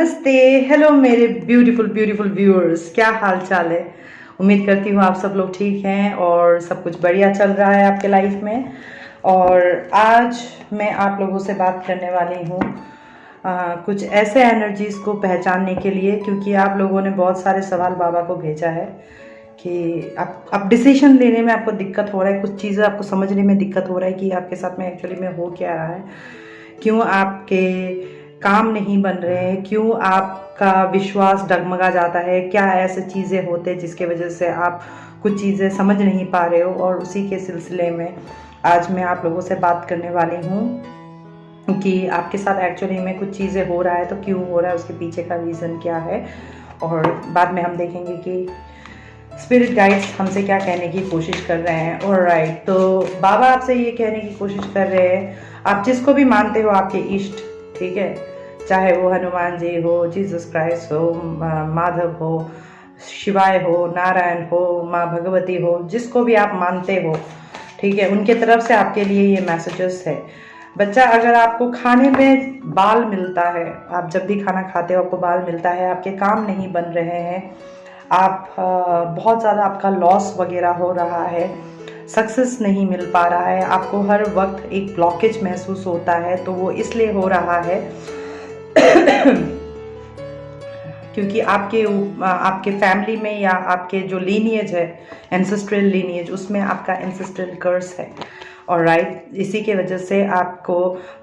नमस्ते, हेलो मेरे beautiful beautiful viewers, क्या हाल चाल है। उम्मीद करती हूँ आप सब लोग ठीक हैं और सब कुछ बढ़िया चल रहा है आपके लाइफ में। और आज मैं आप लोगों से बात करने वाली हूँ कुछ ऐसे एनर्जीज को पहचानने के लिए, क्योंकि आप लोगों ने बहुत सारे सवाल बाबा को भेजा है कि आप डिसीजन लेने में आपको दिक्कत हो रहा है, कुछ चीज़ें आपको समझने में दिक्कत हो रहा है कि आपके साथ में एक्चुअली में हो क्या रहा है, क्यों आपके काम नहीं बन रहे हैं, क्यों आपका विश्वास डगमगा जाता है, क्या ऐसे चीज़ें होते हैं जिसके वजह से आप कुछ चीज़ें समझ नहीं पा रहे हो। और उसी के सिलसिले में आज मैं आप लोगों से बात करने वाली हूँ कि आपके साथ एक्चुअली में कुछ चीज़ें हो रहा है तो क्यों हो रहा है, उसके पीछे का रीज़न क्या है। और बाद में हम देखेंगे कि स्पिरिट गाइड्स हमसे क्या कहने की कोशिश कर रहे हैं। ऑलराइट, तो बाबा आपसे ये कहने की कोशिश कर रहे हैं, आप जिसको भी मानते हो आपके इष्ट, ठीक है, चाहे वो हनुमान जी हो, जीसस क्राइस्ट हो, माधव हो, शिवाय हो, नारायण हो, माँ भगवती हो, जिसको भी आप मानते हो, ठीक है, उनके तरफ से आपके लिए ये मैसेजेस है। बच्चा, अगर आपको खाने में बाल मिलता है, आप जब भी खाना खाते हो आपको बाल मिलता है, आपके काम नहीं बन रहे हैं, आप बहुत ज़्यादा आपका लॉस वगैरह हो रहा है, सक्सेस नहीं मिल पा रहा है, आपको हर वक्त एक ब्लॉकेज महसूस होता है, तो वो इसलिए हो रहा है क्योंकि आपके फैमिली में या आपके जो लीनिएज है, एंसेस्ट्रल लीनिएज, उसमें आपका एंसेस्ट्रल कर्स है। और राइट, इसी के वजह से आपको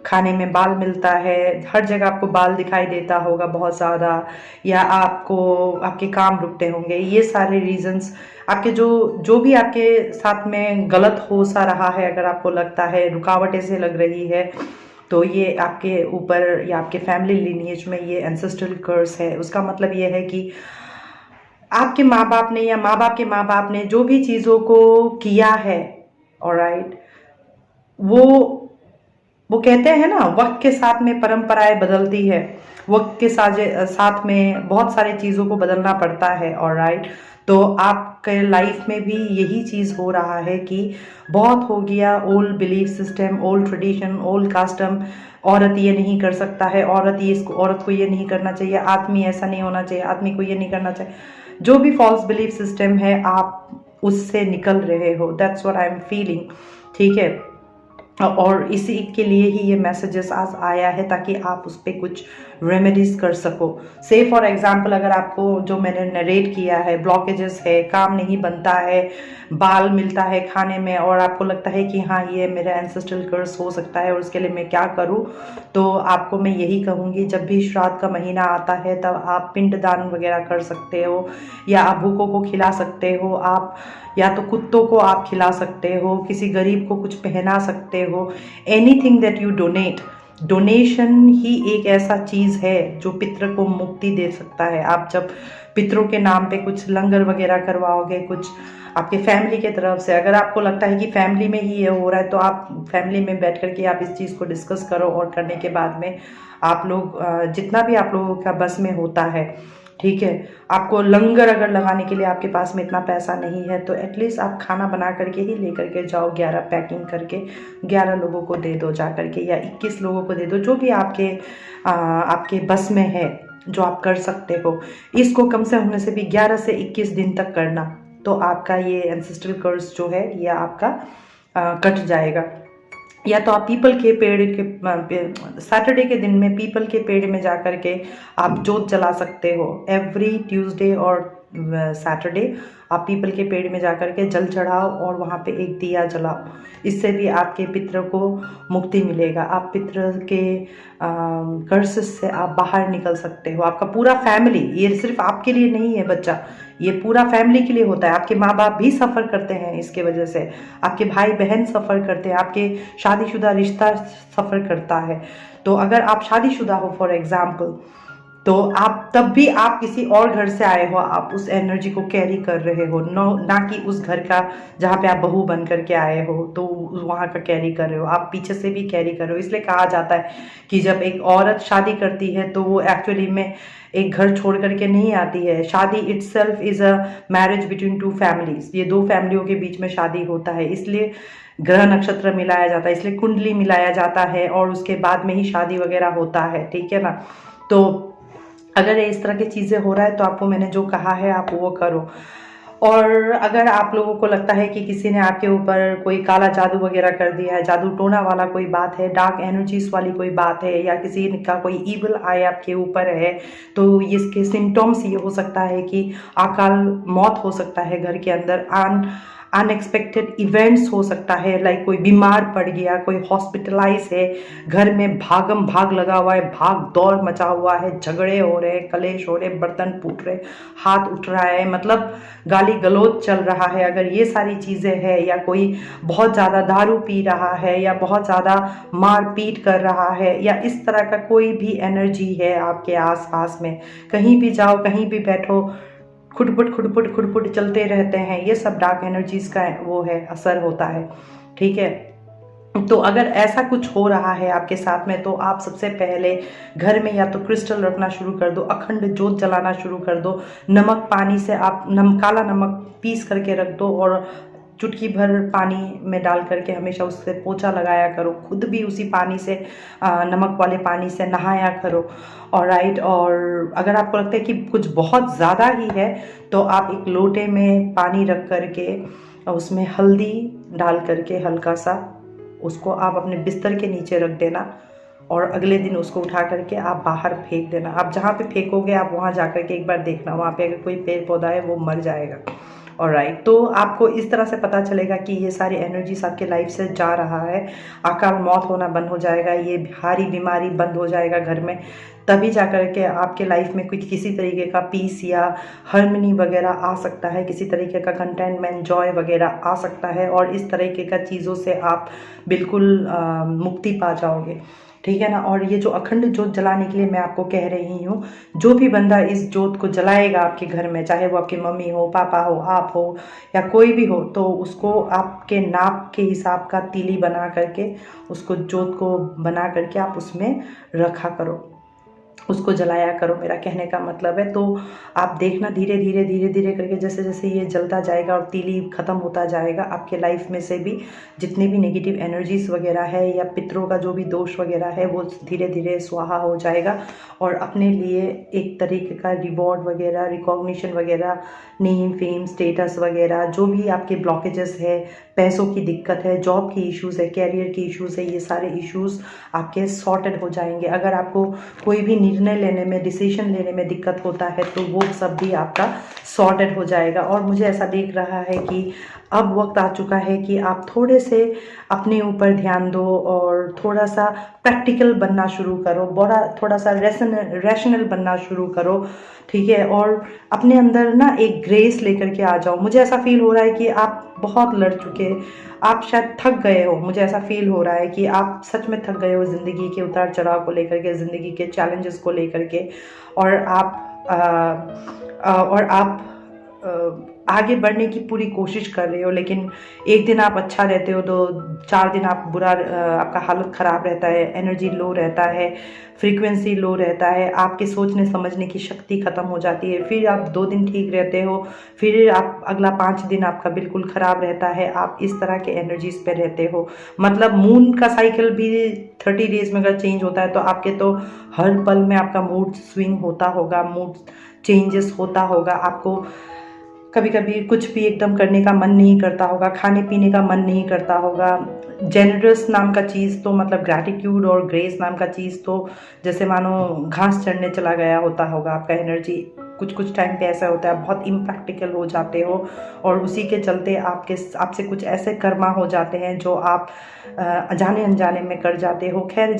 खाने में बाल मिलता है, हर जगह आपको बाल दिखाई देता होगा बहुत ज़्यादा, या आपके काम रुकते होंगे। ये सारे रीजंस आपके जो भी आपके साथ में गलत हो सा रहा है, अगर आपको लगता है रुकावट ऐसे लग रही है, तो ये आपके ऊपर या आपके फैमिली लीनिएज में ये एंसेस्ट्रल कर्स है। उसका मतलब ये है कि आपके माँ बाप ने या माँ बाप के माँ बाप ने जो भी चीज़ों को किया है, ऑलराइट, वो कहते हैं ना, वक्त के साथ में परंपराएं बदलती है, वक्त के साथ में बहुत सारी चीज़ों को बदलना पड़ता है। ऑलराइट, तो आपके लाइफ में भी यही चीज़ हो रहा है कि बहुत हो गया old belief system, old tradition, old custom. औरत ये नहीं कर सकता है, औरत को ये नहीं करना चाहिए, आदमी ऐसा नहीं होना चाहिए, आदमी को ये नहीं करना चाहिए। जो भी फॉल्स बिलीफ सिस्टम है, आप उससे निकल रहे हो। That's what I am feeling, ठीक है। और इसी के लिए ही ये मैसेजेस आज आया है, ताकि आप उस पर कुछ रेमेडीज कर सको। से फॉर एग्जांपल, अगर आपको जो मैंने नरेट किया है, ब्लॉकेजेस है, काम नहीं बनता है, बाल मिलता है खाने में, और आपको लगता है कि हाँ ये मेरा एंसेस्ट्रल कर्स हो सकता है और उसके लिए मैं क्या करूँ, तो आपको मैं यही कहूँगी, जब भी श्राद्ध का महीना आता है तब आप पिंडदान वगैरह कर सकते हो, या आप भूखों को खिला सकते हो, आप या तो कुत्तों को आप खिला सकते हो, किसी गरीब को कुछ पहना सकते हो। Anything that you donate, donation ही एक ऐसा चीज़ है जो पितृ को मुक्ति दे सकता है। आप जब पितरों के नाम पे कुछ लंगर वगैरह करवाओगे, कुछ आपके फैमिली के तरफ से, अगर आपको लगता है कि फैमिली में ही ये हो रहा है, तो आप फैमिली में बैठ करके आप इस चीज़ को डिस्कस करो, और करने के बाद में आप लोग जितना भी आप लोगों का बस में होता है, ठीक है, आपको लंगर अगर लगाने के लिए आपके पास में इतना पैसा नहीं है, तो एटलीस्ट आप खाना बना करके ही लेकर के जाओ, 11 पैकिंग करके 11 लोगों को दे दो जा करके, या 21 लोगों को दे दो, जो भी आपके बस में है, जो आप कर सकते हो। इसको कम से होने से भी 11 से 21 दिन तक करना, तो आपका ये एंसेस्ट्रल कर्स जो है ये आपका कट जाएगा। या तो आप पीपल के पेड़ के सैटरडे के दिन में पीपल के पेड़ में जा कर के आप जोत जला सकते हो। एवरी ट्यूसडे और सैटरडे आप पीपल के पेड़ में जा कर के जल चढ़ाओ और वहाँ पे एक दिया जलाओ। इससे भी आपके पितरों को मुक्ति मिलेगा, आप पितर के कर्स से आप बाहर निकल सकते हो। आपका पूरा फैमिली, ये सिर्फ आपके लिए नहीं है बच्चा, ये पूरा फैमिली के लिए होता है। आपके माँ बाप भी सफ़र करते हैं इसके वजह से, आपके भाई बहन सफ़र करते हैं, आपके शादीशुदा रिश्ता सफ़र करता है। तो अगर आप शादीशुदा हो फॉर एग्जाम्पल, तो आप तब भी आप किसी और घर से आए हो, आप उस एनर्जी को कैरी कर रहे हो, ना कि उस घर का जहाँ पे आप बहू बन करके आए हो तो वहाँ का कैरी कर रहे हो, आप पीछे से भी कैरी कर रहे हो। इसलिए कहा जाता है कि जब एक औरत शादी करती है तो वो एक्चुअली में एक घर छोड़ करके नहीं आती है। शादी itself is a marriage between two families, ये दो फैमिलियों के बीच में शादी होता है। इसलिए ग्रह नक्षत्र मिलाया जाता है, इसलिए कुंडली मिलाया जाता है, और उसके बाद में ही शादी वगैरह होता है, ठीक है ना। तो अगर इस तरह की चीज़ें हो रहा है तो आपको मैंने जो कहा है आप वो करो। और अगर आप लोगों को लगता है कि किसी ने आपके ऊपर कोई काला जादू वगैरह कर दिया है, जादू टोना वाला कोई बात है, डार्क एनर्जीज वाली कोई बात है, या किसी का कोई इविल आई आपके ऊपर है, तो इसके सिम्टम्स ये हो सकता है कि अकाल मौत हो सकता है घर के अंदर, अनएक्सपेक्टेड इवेंट्स हो सकता है, लाइक कोई बीमार पड़ गया, कोई हॉस्पिटलाइज है, घर में भागम भाग लगा हुआ है, भाग दौड़ मचा हुआ है, झगड़े हो रहे, कलेश हो रहे, बर्तन फूट रहे, हाथ उठ रहा है, मतलब गाली गलौज चल रहा है, अगर ये सारी चीज़ें हैं, या कोई बहुत ज़्यादा दारू पी रहा है, या बहुत ज़्यादा मार पीट कर रहा है, या इस तरह का कोई भी एनर्जी है आपके आसपास में, कहीं भी जाओ, कहीं भी बैठो, खुटपुट खुटपुट खुटपुट चलते रहते हैं, ये सब डार्क एनर्जीज का वो है, असर होता है। ठीक है, तो अगर ऐसा कुछ हो रहा है आपके साथ में, तो आप सबसे पहले घर में या तो क्रिस्टल रखना शुरू कर दो, अखंड जोत जलाना शुरू कर दो, नमक पानी से आप काला नमक पीस करके रख दो, और चुटकी भर पानी में डाल करके हमेशा उससे पोछा लगाया करो, खुद भी उसी पानी से नमक वाले पानी से नहाया करो। और राइट, और अगर आपको लगता है कि कुछ बहुत ज़्यादा ही है, तो आप एक लोटे में पानी रख करके उसमें हल्दी डाल करके हल्का सा उसको आप अपने बिस्तर के नीचे रख देना, और अगले दिन उसको उठा करके आप बाहर फेंक देना। आप जहाँ पे फेंकोगे आप वहाँ जा करके एक बार देखना, वहाँ पे अगर कोई पेड़ पौधा है वो मर जाएगा। और राइट, तो आपको इस तरह से पता चलेगा कि ये सारी एनर्जीज आपके लाइफ से जा रहा है, अकाल मौत होना बंद हो जाएगा, ये भारी बीमारी बंद हो जाएगा घर में, तभी जा कर के आपके लाइफ में कुछ किसी तरीके का पीस या हार्मनी वगैरह आ सकता है, किसी तरीके का कंटेनमेंट जॉय वगैरह आ सकता है, और इस तरीके का चीज़ों से आप बिल्कुल मुक्ति पा जाओगे। ठीक है ना। और ये जो अखंड जोत जलाने के लिए मैं आपको कह रही हूँ, जो भी बंदा इस जोत को जलाएगा आपके घर में, चाहे वो आपकी मम्मी हो, पापा हो, आप हो, या कोई भी हो, तो उसको आपके नाप के हिसाब का तीली बना करके उसको जोत को बना करके आप उसमें रखा करो, उसको जलाया करो, मेरा कहने का मतलब है। तो आप देखना धीरे धीरे धीरे धीरे करके जैसे जैसे ये जलता जाएगा और तीली ख़त्म होता जाएगा, आपके लाइफ में से भी जितने भी नेगेटिव एनर्जीज वगैरह है या पितरों का जो भी दोष वगैरह है वो धीरे धीरे स्वाहा हो जाएगा, और अपने लिए एक तरीके का रिवॉर्ड वगैरह, रिकॉग्निशन वगैरह, नेम फेम स्टेटस वगैरह, जो भी आपके ब्लॉकेजेस है, पैसों की दिक्कत है, जॉब की इश्यूज़ है, कैरियर की इश्यूज़ है, ये सारे इश्यूज़ आपके सॉर्टेड हो जाएंगे। अगर आपको कोई भी निर्णय लेने में, डिसीजन लेने में दिक्कत होता है तो वो सब भी आपका सॉर्टेड हो जाएगा। और मुझे ऐसा दिख रहा है कि अब वक्त आ चुका है कि आप थोड़े से अपने ऊपर ध्यान दो और थोड़ा सा प्रैक्टिकल बनना शुरू करो, थोड़ा सा रैशनल बनना शुरू करो। ठीक है, और अपने अंदर ना एक ग्रेस लेकर के आ जाओ। मुझे ऐसा फील हो रहा है कि आप बहुत लड़ चुके, आप शायद थक गए हो, मुझे ऐसा फील हो रहा है कि आप सच में थक गए हो ज़िंदगी के उतार चढ़ाव को लेकर के, ज़िंदगी के चैलेंजेस को लेकर के, और आप आगे बढ़ने की पूरी कोशिश कर रहे हो, लेकिन एक दिन आप अच्छा रहते हो तो 4 दिन आप आपका हालत ख़राब रहता है, एनर्जी लो रहता है, फ्रीक्वेंसी लो रहता है, आपके सोचने समझने की शक्ति ख़त्म हो जाती है, फिर आप 2 दिन ठीक रहते हो, फिर आप अगला 5 दिन आपका बिल्कुल ख़राब रहता है, आप इस तरह के एनर्जीज पे रहते हो। मतलब मून का साइकिल भी 30 डेज में अगर चेंज होता है तो आपके तो हर पल में आपका मूड स्विंग होता होगा, मूड चेंजेस होता होगा, आपको कभी कभी कुछ भी एकदम करने का मन नहीं करता होगा, खाने पीने का मन नहीं करता होगा। जेनरस नाम का चीज़ तो मतलब ग्रैटिट्यूड और ग्रेस नाम का चीज़ तो जैसे मानो घास चढ़ने चला गया होता होगा आपका एनर्जी। कुछ टाइम पे ऐसा होता है, बहुत इम्प्रैक्टिकल हो जाते हो, और उसी के चलते आपसे कुछ ऐसे कर्मा हो जाते हैं जो आप जाने अनजाने में कर जाते हो। खैर,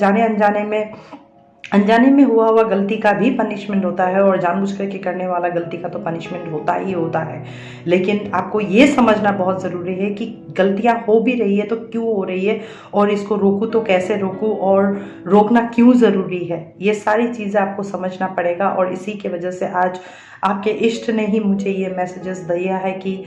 अनजाने में हुआ हुआ गलती का भी पनिशमेंट होता है, और जानबूझ करके करने वाला गलती का तो पनिशमेंट होता ही होता है। लेकिन आपको ये समझना बहुत ज़रूरी है कि गलतियां हो भी रही है तो क्यों हो रही है, और इसको रोकूं तो कैसे रोकूं, और रोकना क्यों ज़रूरी है, ये सारी चीज़ें आपको समझना पड़ेगा। और इसी के वजह से आज आपके इष्ट ने ही मुझे ये मैसेजेस दिया है कि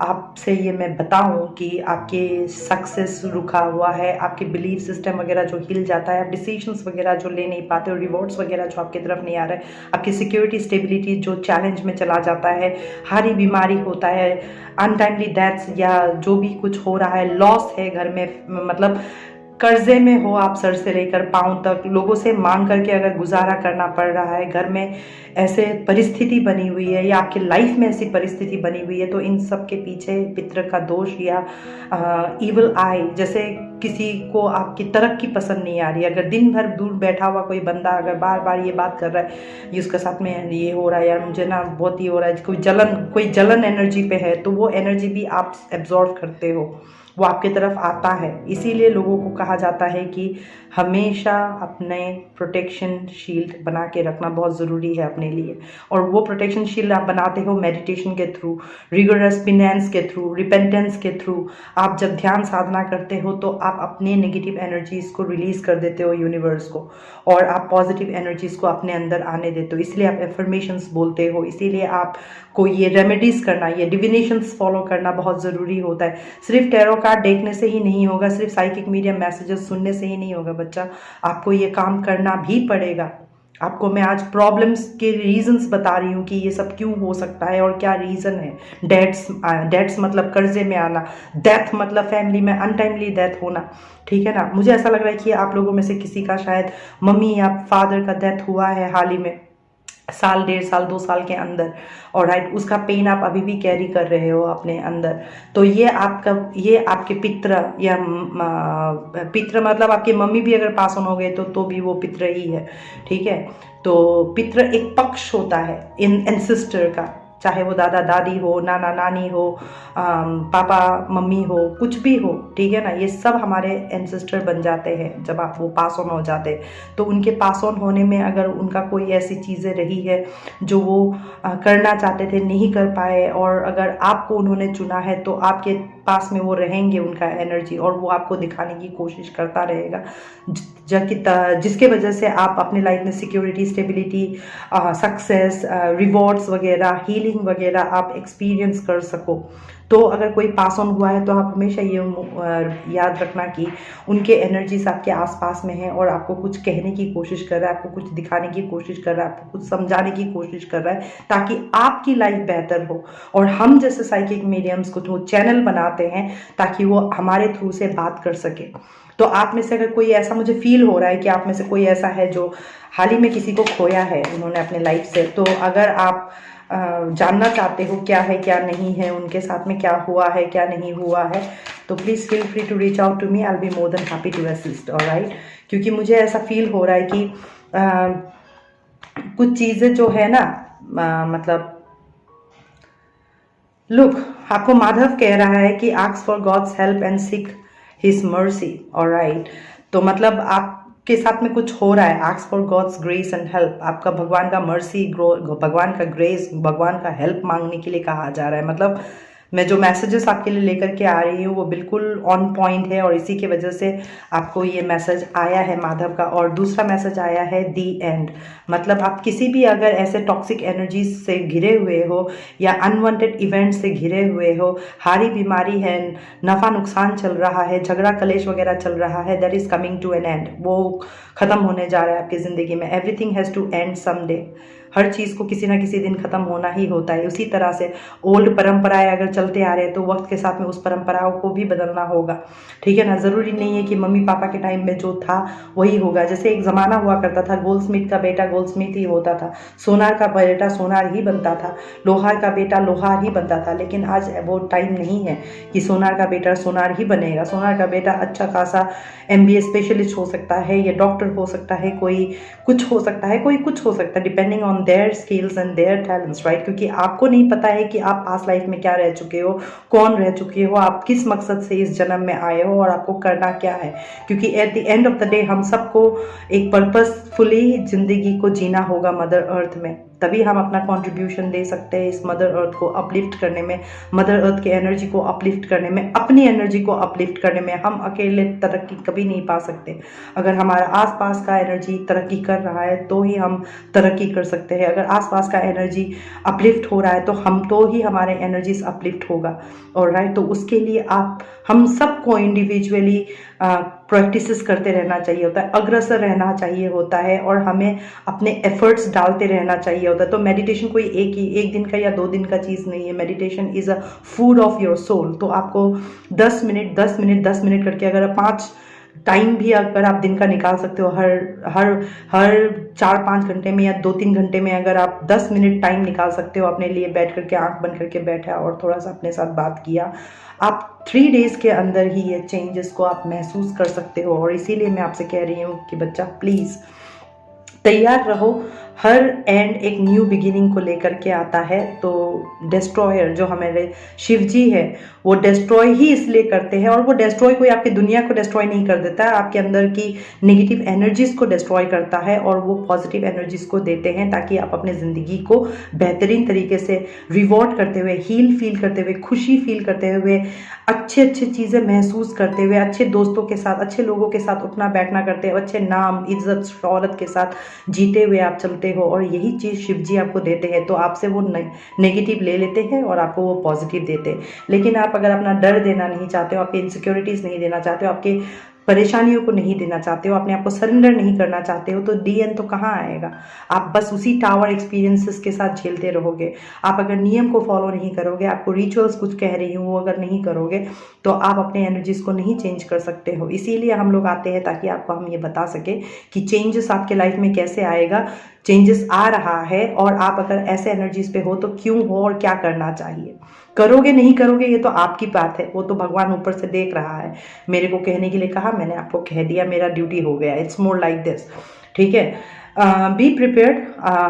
आपसे ये मैं बताऊं कि आपके सक्सेस रुका हुआ है, आपके बिलीफ सिस्टम वगैरह जो हिल जाता है, आप डिसीजंस वगैरह जो ले नहीं पाते हो, रिवॉर्ड्स वगैरह जो आपकी तरफ नहीं आ रहा है, आपकी सिक्योरिटी स्टेबिलिटी जो चैलेंज में चला जाता है, हारी बीमारी होता है, अनटाइमली डेथ्स या जो भी कुछ हो रहा है, लॉस है घर में, मतलब कर्जे में हो आप सर से लेकर पांव तक, लोगों से मांग करके अगर गुजारा करना पड़ रहा है, घर में ऐसे परिस्थिति बनी हुई है या आपकी लाइफ में ऐसी परिस्थिति बनी हुई है, तो इन सब के पीछे पितृ का दोष या इविल आई, जैसे किसी को आपकी तरक्की पसंद नहीं आ रही है। अगर दिन भर दूर बैठा हुआ कोई बंदा अगर बार बार ये बात कर रहा है ये उसके साथ में ये हो रहा है यार, मुझे ना बहुत ही हो रहा है, कोई जलन एनर्जी पे है, तो वो एनर्जी भी आप एब्जॉर्व करते हो, वो आपके तरफ आता है। इसीलिए लोगों को कहा जाता है कि हमेशा अपने प्रोटेक्शन शील्ड बना के रखना बहुत ज़रूरी है अपने लिए। और वो प्रोटेक्शन शील्ड आप बनाते हो मेडिटेशन के थ्रू, रिगोरस पिनेंस के थ्रू, रिपेंटेंस के थ्रू। आप जब ध्यान साधना करते हो तो आप अपने नेगेटिव एनर्जीज को रिलीज कर देते हो यूनिवर्स को, और आप पॉजिटिव एनर्जीज को अपने अंदर आने देते हो। इसलिए आप एफर्मेशंस बोलते हो, इसीलिए आपको ये रेमेडीज करना, ये डिविनेशंस फॉलो करना बहुत ज़रूरी होता है। सिर्फ टैरो कार्ड देखने से ही नहीं होगा, सिर्फ साइकिक मीडियम मैसेजेस सुनने से ही नहीं होगा बच्चा, आपको ये काम करना भी पड़ेगा। आपको मैं आज प्रॉब्लम्स के रीजंस बता रही हूँ कि ये सब क्यों हो सकता है और क्या रीज़न है। डेट्स मतलब कर्जे में आना, डेथ मतलब फैमिली में अनटाइमली डेथ होना, ठीक है ना। मुझे ऐसा लग रहा है कि आप लोगों में से किसी का शायद मम्मी या फादर का डेथ हुआ है हाल ही में, साल, 1.5 साल, 2 साल के अंदर, और राइट, उसका पेन आप अभी भी कैरी कर रहे हो अपने अंदर। तो ये आपके पितृ या पितृ मतलब आपकी मम्मी भी अगर पास ऑन हो गए तो भी वो पितृ ही है, ठीक है। तो पितृ एक पक्ष होता है एंसेस्टर का, चाहे वो दादा दादी हो, नाना नानी हो, पापा मम्मी हो, कुछ भी हो, ठीक है ना। ये सब हमारे एंसेस्टर बन जाते हैं जब आप वो पास ऑन हो जाते हैं। तो उनके पास ऑन होने में अगर उनका कोई ऐसी चीज़ें रही है जो वो करना चाहते थे नहीं कर पाए, और अगर आपको उन्होंने चुना है तो आपके पास में वो रहेंगे उनका एनर्जी, और वो आपको दिखाने की कोशिश करता रहेगा, जिसके वजह से आप अपने लाइफ में सिक्योरिटी, स्टेबिलिटी, सक्सेस, रिवॉर्ड्स वगैरह, हीलिंग वगैरह आप एक्सपीरियंस कर सको। तो अगर कोई पास ऑन हुआ है तो आप हमेशा ये याद रखना कि उनके एनर्जीज आपके आसपास में है और आपको कुछ कहने की कोशिश कर रहा है, आपको कुछ दिखाने की कोशिश कर रहा है, आपको कुछ समझाने की कोशिश कर रहा है, ताकि आपकी लाइफ बेहतर हो। और हम जैसे साइकिक मीडियम्स को तो चैनल बनाते हैं ताकि वो हमारे थ्रू से बात कर सके। तो आप में से अगर कोई ऐसा, मुझे फील हो रहा है कि आप में से कोई ऐसा है जो हाल ही में किसी को खोया है उन्होंने अपने लाइफ से, तो अगर आप जानना चाहते हो क्या है क्या नहीं है, उनके साथ में क्या हुआ है क्या नहीं हुआ है, तो please feel free to reach out to me, I will be more than happy to assist, alright. क्योंकि मुझे ऐसा फील हो रहा है कि कुछ चीज़ें जो है ना, मतलब लुक, आपको माधव कह रहा है कि ask for God's help and seek his mercy, alright. तो मतलब आपके साथ में कुछ हो रहा है, ask for God's grace and help, आपका भगवान का मर्सी, भगवान का ग्रेस, भगवान का हेल्प मांगने के लिए कहा जा रहा है। मतलब मैं जो मैसेजेस आपके लिए लेकर के आ रही हूँ वो बिल्कुल ऑन पॉइंट है, और इसी की वजह से आपको ये मैसेज आया है माधव का। और दूसरा मैसेज आया है दी एंड, मतलब आप किसी भी अगर ऐसे टॉक्सिक एनर्जीज से घिरे हुए हो या अनवांटेड इवेंट्स से घिरे हुए हो, हारी बीमारी है, नफ़ा नुकसान चल रहा है, झगड़ा कलेश वगैरह चल रहा है, that is coming to an end, वो ख़त्म होने जा रहा है आपकी ज़िंदगी में। Everything has to end someday, हर चीज़ को किसी ना किसी दिन ख़त्म होना ही होता है। उसी तरह से ओल्ड परंपराएं अगर चलते आ रहे हैं तो वक्त के साथ में उस परंपराओं को भी बदलना होगा, ठीक है ना। ज़रूरी नहीं है कि मम्मी पापा के टाइम में जो था वही होगा। जैसे एक ज़माना हुआ करता था, गोल्डस्मिथ का बेटा गोल्डस्मिथ ही होता था, सोनार का बेटा सोनार ही बनता था, लोहार का बेटा लोहार ही बनता था। लेकिन आज वो टाइम नहीं है कि सोनार का बेटा सोनार ही बनेगा। सोनार का बेटा अच्छा खासा MBA स्पेशलिस्ट हो सकता है, या डॉक्टर हो सकता है, कोई कुछ हो सकता है, कोई कुछ हो सकता है, depending on their skills and their talents, right. क्योंकि आपको नहीं पता है कि आप पास्ट लाइफ में क्या रह चुके हो, कौन रह चुके हो, आप किस मकसद से इस जन्म में आए हो और आपको करना क्या है। क्योंकि at the end of the day हम सबको एक पर्पसफुली जिंदगी को जीना होगा मदर अर्थ में, तभी हम अपना कंट्रीब्यूशन दे सकते हैं इस मदर अर्थ को अपलिफ्ट करने में, मदर अर्थ की एनर्जी को अपलिफ्ट करने में, अपनी एनर्जी को अपलिफ्ट करने में। हम अकेले तरक्की कभी नहीं पा सकते। अगर हमारा आसपास का एनर्जी तरक्की कर रहा है तो ही हम तरक्की कर सकते हैं। अगर आसपास का एनर्जी अपलिफ्ट हो रहा है तो ही हमारे एनर्जीज अपलिफ्ट होगा, और राइट। तो उसके लिए हम सबको इंडिविजुअली प्रैक्टिसेस करते रहना चाहिए होता है, अग्रसर रहना चाहिए होता है, और हमें अपने एफर्ट्स डालते रहना चाहिए होता है। तो मेडिटेशन कोई एक दिन का या 2 दिन का चीज़ नहीं है। Meditation is a food of your soul. तो आपको 10 मिनट करके अगर 5 टाइम भी अगर आप दिन का निकाल सकते हो, हर हर हर 4-5 घंटे में या 2-3 घंटे में अगर आप 10 मिनट टाइम निकाल सकते हो अपने लिए, बैठ करके आंख बंद करके बैठा और थोड़ा सा अपने साथ बात किया, आप 3 डेज के अंदर ही ये चेंजेस को आप महसूस कर सकते हो। और इसीलिए मैं आपसे कह रही हूँ कि बच्चा प्लीज़ तैयार रहो। हर एंड एक न्यू बिगिनिंग को लेकर के आता है। तो डिस्ट्रॉयर जो हमारे शिव जी है वो डिस्ट्रॉय ही इसलिए करते हैं, और वो डिस्ट्रॉय कोई आपकी दुनिया को डिस्ट्रॉय नहीं कर देता है, आपके अंदर की नेगेटिव एनर्जीज को डिस्ट्रॉय करता है और वो पॉजिटिव एनर्जीज को देते हैं, ताकि आप अपने ज़िंदगी को बेहतरीन तरीके से रिवॉर्ड करते हुए, हील फील करते हुए, खुशी फील करते हुए, अच्छे अच्छे चीज़ें महसूस करते हुए, अच्छे दोस्तों के साथ, अच्छे लोगों के साथ उठना बैठना करते हुए, अच्छे नाम इज्जत शौहरत के साथ जीते हुए आप चलते हो। और यही चीज़ शिव जी आपको देते हैं। तो आपसे वो नेगेटिव ले लेते हैं और आपको वो पॉजिटिव देते हैं। लेकिन आप अगर अपना डर देना नहीं चाहते हो, आपके इनसिक्योरिटीज़ नहीं देना चाहते हो, आपके परेशानियों को नहीं देना चाहते हो, अपने आप को सरेंडर नहीं करना चाहते हो, तो डी एन तो कहाँ आएगा। आप बस उसी टावर एक्सपीरियंसेस के साथ झेलते रहोगे। आप अगर नियम को फॉलो नहीं करोगे, आपको रिचुअल्स कुछ कह रही हूँ वो अगर नहीं करोगे, तो आप अपने एनर्जीज को नहीं चेंज कर सकते हो। इसीलिए हम लोग आते हैं ताकि आपको हम ये बता सके कि चेंजेस आपके लाइफ में कैसे आएगा, चेंजेस आ रहा है, और आप अगर ऐसे एनर्जीज पे हो तो क्यों हो और क्या करना चाहिए। करोगे नहीं करोगे ये तो आपकी बात है, वो तो भगवान ऊपर से देख रहा है। मेरे को कहने के लिए कहा, मैंने आपको कह दिया, मेरा ड्यूटी हो गया। इट्स मोर लाइक दिस, ठीक है। बी प्रिपेयर्ड,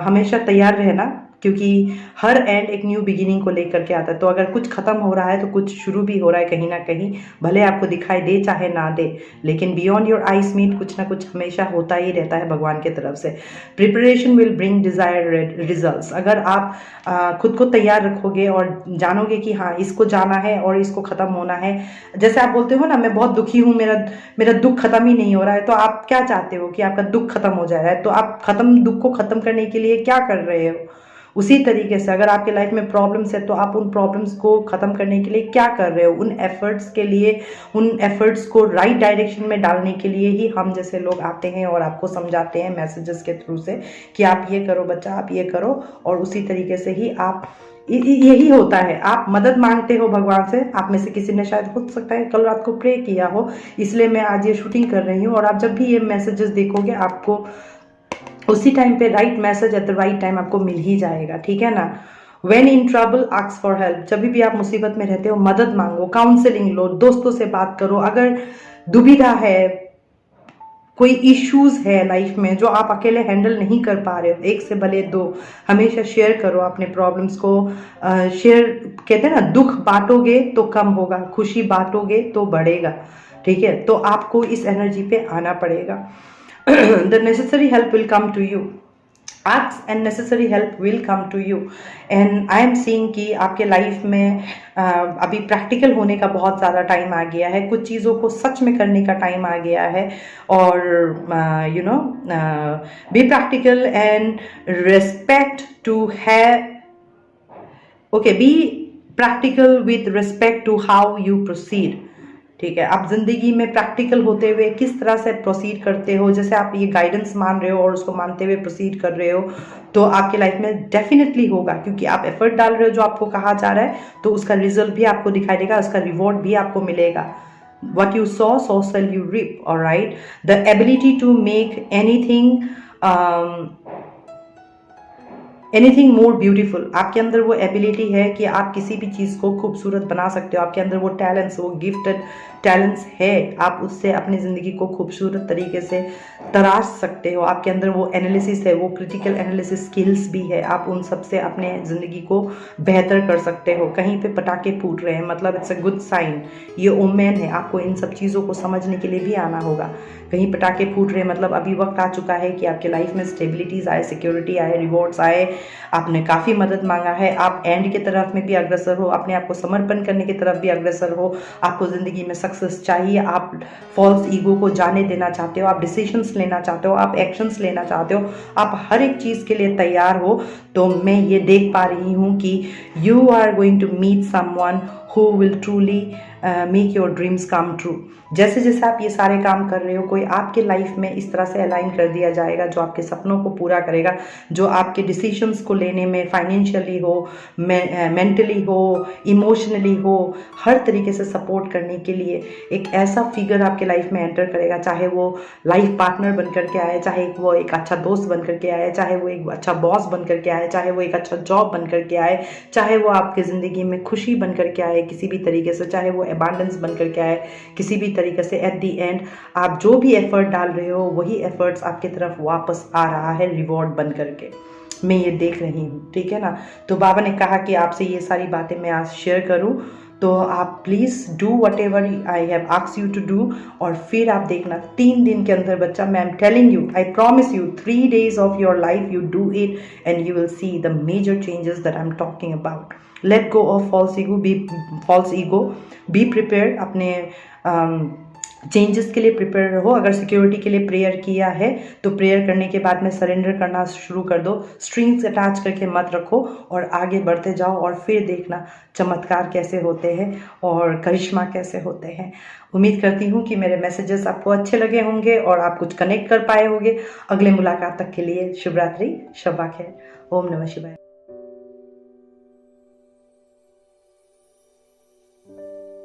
हमेशा तैयार रहना, क्योंकि हर एंड एक न्यू बिगिनिंग को लेकर के आता है। तो अगर कुछ खत्म हो रहा है तो कुछ शुरू भी हो रहा है कहीं ना कहीं, भले आपको दिखाई दे चाहे ना दे, लेकिन बियॉन्ड योर आइज मीट कुछ ना कुछ हमेशा होता ही रहता है भगवान की तरफ से। Preparation will bring desired results. अगर आप खुद को तैयार रखोगे और जानोगे कि हाँ इसको जाना है और इसको खत्म होना है, जैसे आप बोलते हो ना मैं बहुत दुखी हूँ, मेरा दुख खत्म ही नहीं हो रहा है, तो आप क्या चाहते हो कि आपका दुख खत्म हो जा रहा है, तो आप दुख को खत्म करने के लिए क्या कर रहे हो। उसी तरीके से अगर आपके लाइफ में प्रॉब्लम्स है तो आप उन प्रॉब्लम्स को ख़त्म करने के लिए क्या कर रहे हो, उन एफर्ट्स के लिए, उन एफर्ट्स को राइट डायरेक्शन में डालने के लिए ही हम जैसे लोग आते हैं और आपको समझाते हैं मैसेजेस के थ्रू से कि आप ये करो बच्चा, आप ये करो। और उसी तरीके से ही आप, यही होता है, आप मदद मांगते हो भगवान से। आप में से किसी ने शायद हो सकता है कल रात को प्रे किया हो, इसलिए मैं आज ये शूटिंग कर रही हूँ। और आप जब भी ये मैसेजेस देखोगे आपको उसी टाइम पे right message at the right time आपको मिल ही जाएगा, ठीक है ना। When in trouble ask for help, जब भी आप मुसीबत में रहते हो मदद मांगो, काउंसलिंग लो, दोस्तों से बात करो। अगर दुविधा है, कोई इश्यूज है लाइफ में जो आप अकेले हैंडल नहीं कर पा रहे हो, एक से भले दो, हमेशा शेयर करो अपने प्रॉब्लम्स को। शेयर कहते हैं ना, दुख बांटोगे तो कम होगा, खुशी बांटोगे तो बढ़ेगा, ठीक है। तो आपको इस एनर्जी पे आना पड़ेगा। The necessary help will come to you. Ask and necessary help will come to you. And I am seeing कि आपके लाइफ में अभी प्रैक्टिकल होने का बहुत ज़्यादा टाइम आ गया है, कुछ चीज़ों को सच में करने का टाइम आ गया है। और you know, be practical and respect to have, okay, be practical with respect to how you proceed, ठीक है। आप जिंदगी में प्रैक्टिकल होते हुए किस तरह से प्रोसीड करते हो, जैसे आप ये गाइडेंस मान रहे हो और उसको मानते हुए प्रोसीड कर रहे हो, तो आपके लाइफ में डेफिनेटली होगा, क्योंकि आप एफर्ट डाल रहे हो जो आपको कहा जा रहा है, तो उसका रिजल्ट भी आपको दिखाई देगा, उसका रिवॉर्ड भी आपको मिलेगा। What you sow, so shall you reap, alright? The ability to make anything more beautiful, आपके अंदर वो एबिलिटी है कि आप किसी भी चीज़ को खूबसूरत बना सकते हो। आपके अंदर वो टैलेंट्स, वो गिफ्टेड टैलेंट्स है, आप उससे अपनी ज़िंदगी को खूबसूरत तरीके से तराश सकते हो। आपके अंदर वो एनालिसिस है, वो क्रिटिकल एनालिसिस स्किल्स भी है, आप उन सब से अपने ज़िंदगी को बेहतर कर सकते हो। कहीं पे पटाखे फूट रहे हैं मतलब इट्स अ गुड साइन, ये ओमेन है। आपको इन सब चीज़ों को समझने के लिए भी आना होगा। कहीं पटाखे फूट रहे हैं मतलब अभी वक्त आ चुका है कि आपके लाइफ में स्टेबिलिटीज़ आए, सिक्योरिटी आए, रिवॉर्ड्स आए, आपने काफ़ी मदद मांगा है, आप एंड की तरफ में भी अग्रसर हो, अपने आप को समर्पण करने की तरफ भी अग्रसर हो। आपको ज़िंदगी में सक्सेस चाहिए, आप फॉल्स ईगो को जाने देना चाहते हो, आप डिसीजंस लेना चाहते हो, आप एक्शंस लेना चाहते हो, आप हर एक चीज़ के लिए तैयार हो। तो मैं ये देख पा रही हूँ कि you are going to meet someone who will truly make your dreams come true. जैसे जैसे आप ये सारे काम कर रहे हो, कोई आपके लाइफ में इस तरह से अलाइन कर दिया जाएगा जो आपके सपनों को पूरा करेगा, जो आपके डिसीजंस को लेने में फाइनेंशियली हो, मेंटली हो, इमोशनली हो, हर तरीके से सपोर्ट करने के लिए एक ऐसा फिगर आपके लाइफ में एंटर करेगा, चाहे वो लाइफ पार्टनर बन करके आए, चाहे वो एक अच्छा दोस्त बन करके आए, चाहे वो एक अच्छा बॉस बन करके आए, चाहे वो एक अच्छा जॉब बन करके आए, चाहे वो आपकी ज़िंदगी में खुशी बन करके आए किसी भी तरीके से, चाहे वो अबांडेंस बन करके आए किसी भी तरीके से। एट दी एंड आप जो भी एफर्ट डाल रहे हो वही एफर्ट्स आपकी तरफ वापस आ रहा है रिवॉर्ड बन करके। मैं ये देख रही हूँ, ठीक है ना। तो बाबा ने कहा कि आपसे ये सारी बातें मैं आज शेयर करूँ, तो आप please do whatever I have asked you to do. और फिर आप देखना 3 दिन के अंदर बच्चा, मैं am telling you, I promise you, 3 days of your life you do it and you will see the major changes that I am talking about. Let go of false ego, be prepared. अपने changes के लिए prepare रहो। अगर security के लिए prayer किया है तो प्रेयर करने के बाद में सरेंडर करना शुरू कर दो, स्ट्रिंग्स अटैच करके मत रखो और आगे बढ़ते जाओ। और फिर देखना चमत्कार कैसे होते हैं और करिश्मा कैसे होते हैं। उम्मीद करती हूँ कि मेरे मैसेजेस आपको अच्छे लगे होंगे और आप कुछ कनेक्ट कर पाए होंगे। अगले मुलाकात तक के लिए शुभ रात्रि, शब्बा खैर, ओम नमः शिवाय।